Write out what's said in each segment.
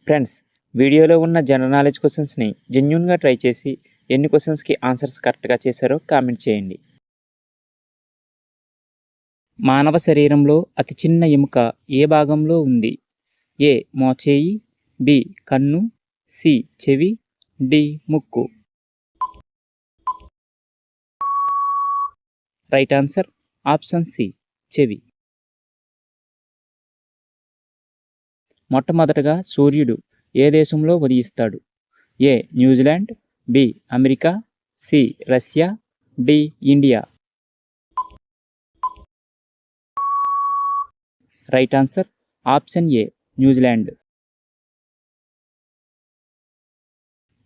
Friends, వీడియోలో ఉన్న general knowledge క్వశ్చన్స్ని జెన్యూన్గా ట్రై చేసి ఎన్ని క్వశ్చన్స్కి ఆన్సర్స్ కరెక్ట్గా చేశారో కామెంట్ చేయండి. మానవ శరీరంలో అతి చిన్న ఎముక ఏ భాగంలో ఉంది? ఏ మోచేయి, బి కన్ను, సి చెవి, డి ముక్కు. రైట్ ఆన్సర్ ఆప్షన్ సి చెవి. మొట్టమొదటగా సూర్యుడు ఏ దేశంలో ఉదయిస్తాడు? A New Zealand, B America, C Russia, D India. Right answer option A New Zealand.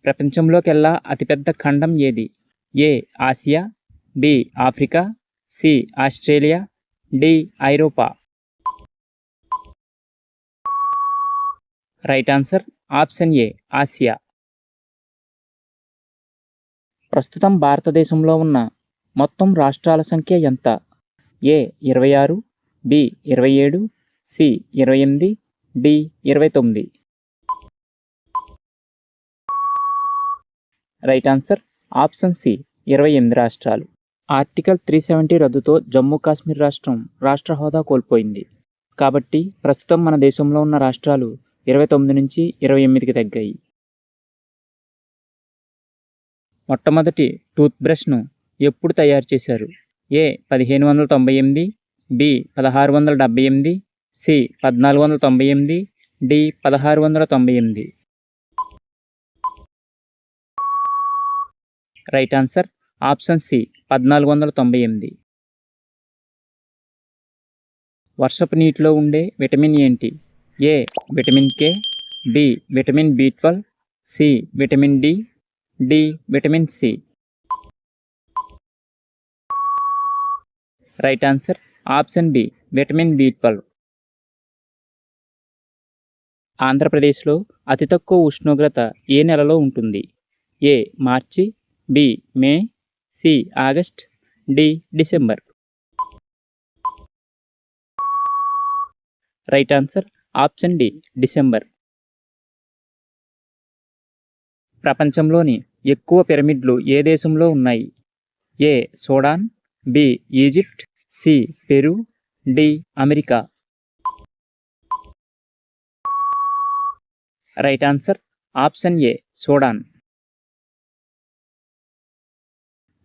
ప్రపంచంలోకెల్లా అతిపెద్ద ఖండం ఏది? A Asia, B Africa, C Australia, D ఐరోపా. Right answer option A Asia. ప్రస్తుతం భారతదేశంలో ఉన్న మొత్తం రాష్ట్రాల సంఖ్య ఎంత? A 26, B 27, C 28, D 29. Right answer option C 28 రాష్ట్రాలు. ఆర్టికల్ 370 రద్దుతో జమ్మూ కాశ్మీర్ రాష్ట్రం రాష్ట్ర హోదా కోల్పోయింది. కాబట్టి ప్రస్తుతం మన దేశంలో ఉన్న రాష్ట్రాలు 29 నుంచి 28కి తగ్గాయి. మొట్టమొదటి టూత్ బ్రష్ను ఎప్పుడు తయారు చేశారు? A 1598, B 1678, C 1498, D 1698. Right answer option C 1498. వర్షపు నీటిలో ఉండే విటమిన్ ఏంటి? A vitamin K, B vitamin B12, C vitamin D, D vitamin C. Right answer option B vitamin B12. ఆంధ్రప్రదేశ్లో అతి తక్కువ ఉష్ణోగ్రత ఏ నెలలో ఉంటుంది? A March, B May, C August, D December. Right answer option D December. ప్రపంచంలోని ఎక్కువ పిరమిడ్లు ఏ దేశంలో ఉన్నాయి? A Sudan, B Egypt, C Peru, D America. Right answer option A Sudan.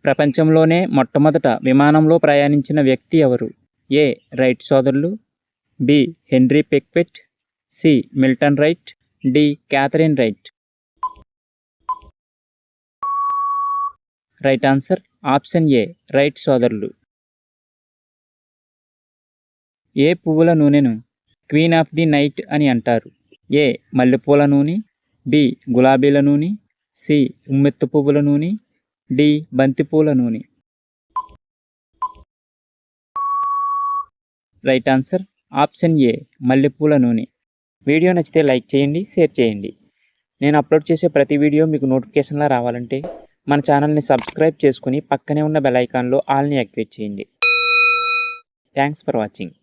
ప్రపంచంలోనే మొట్టమొదట విమానంలో ప్రయాణించిన వ్యక్తి ఎవరు? ఏ రైట్ సోదరులు, B Henry Pequet, C Milton Wright, D Katharine Wright. Right answer option A Wright సోదరులు. ఏ పువ్వుల నూనెను క్వీన్ ఆఫ్ ది నైట్ అని అంటారు? ఏ మల్లెపూల నూనె, బి గులాబీల నూనె, సి ఉమ్మెత్తు పువ్వుల నూనె, డి బంతిపూల నూనె. రైట్ ఆన్సర్ ఆప్షన్ ఏ మల్లెపూల నూనె. వీడియో నచ్చితే లైక్ చేయండి, షేర్ చేయండి. నేను అప్లోడ్ చేసే ప్రతి వీడియో మీకు నోటిఫికేషన్లా రావాలంటే మన ఛానల్ని సబ్స్క్రైబ్ చేసుకుని పక్కనే ఉన్న బెల్ ఐకాన్లో ఆల్ని యాక్టివేట్ చేయండి. Thanks for watching.